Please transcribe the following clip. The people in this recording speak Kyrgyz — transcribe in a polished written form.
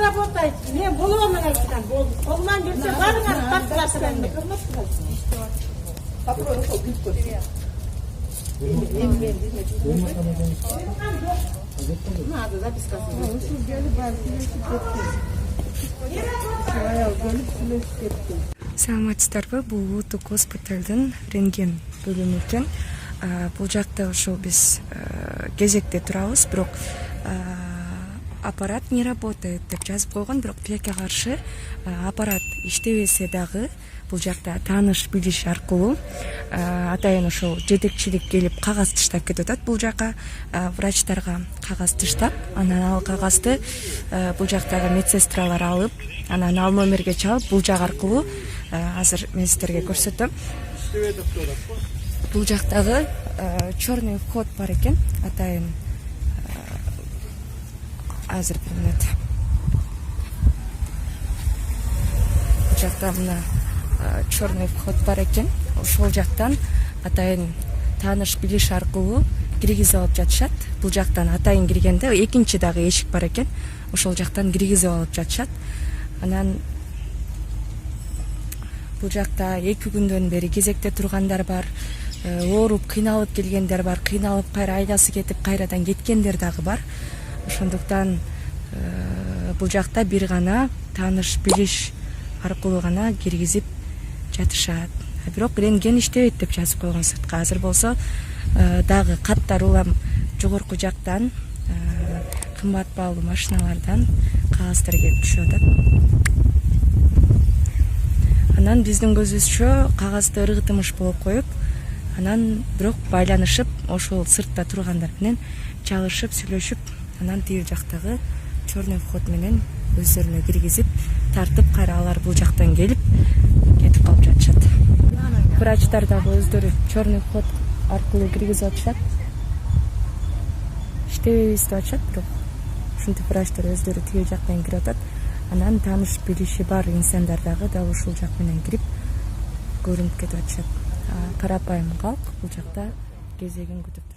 работает. Не, было у меня там. Колман жүрсе, барыңар, тартыласыңар. Попробуй, надо записать. Саламатсыздарбы, бул улуттук госпиталдын рентген бөлүмү экен. Бул жакта ошол биз кезекте турабыз, бирок аппарат не работает деп жазып койгон, бирок тилекке каршы аппарат иштебесе дагы бул жакта тааныш билиш аркылуу атайын ошол жетекчилик келип кагаз тыштап кетип атат. Бул жака врачтарга кагаз тыштап, анан ал кагазды бул жактагы медсестралар алып, анан ал номерге чалып, бул жак аркылуу азыр мен сиздерге көрсөтөм. Бул жактагы черный вход бар экен, атайын азыр бир минут. Бул жакта мына черный вход бар экен. Ошол жактан атайын тааныш билиш аркылуу киргизип алып жатышат. Бул жактан атайын киргенде экинчи дагы эшик бар экен. Ошол жактан киргизип алып жатышат. Анан бул жакта 2 күндөн бери кезекте тургандар бар, ооруп кыйналып келгендер бар, кыйналып кайра айдасы кетип кайрадан кеткендер дагы бар. Ошондуктан бул жакта бир гана тааныш билиш аркылуу гана киргизип жатышат. Бирок рентген иштебейт деп жазып койгон сыртка. Азыр болсо дагы каттар улам жогорку жактан кымбат баалуу машиналардан кагаздар келип түшүп атат. Анан биздин көзүбүзчө кагазды ыргытымыш болуп коюп, анан бирок байланышып, ошол сыртта тургандар менен чалышып, сүйлөшүп, анан тиги жактагы черный вход менен өздөрүнө киргизип, тартып кайра алар бул жактан келип кетип калып жатышат. Врачтар дагы өздөрү черный вход аркылуу киргизип атышат. Иштебейбиз деп атышат, бирок ушинтип врачтар өздөрү тиги жактан кирип атат. Анан тааныш билиши бар инсандар дагы дал ушул жак менен кирип көрүнүп кетип атышат. Карапайым калк бул жакта кезегин күтүп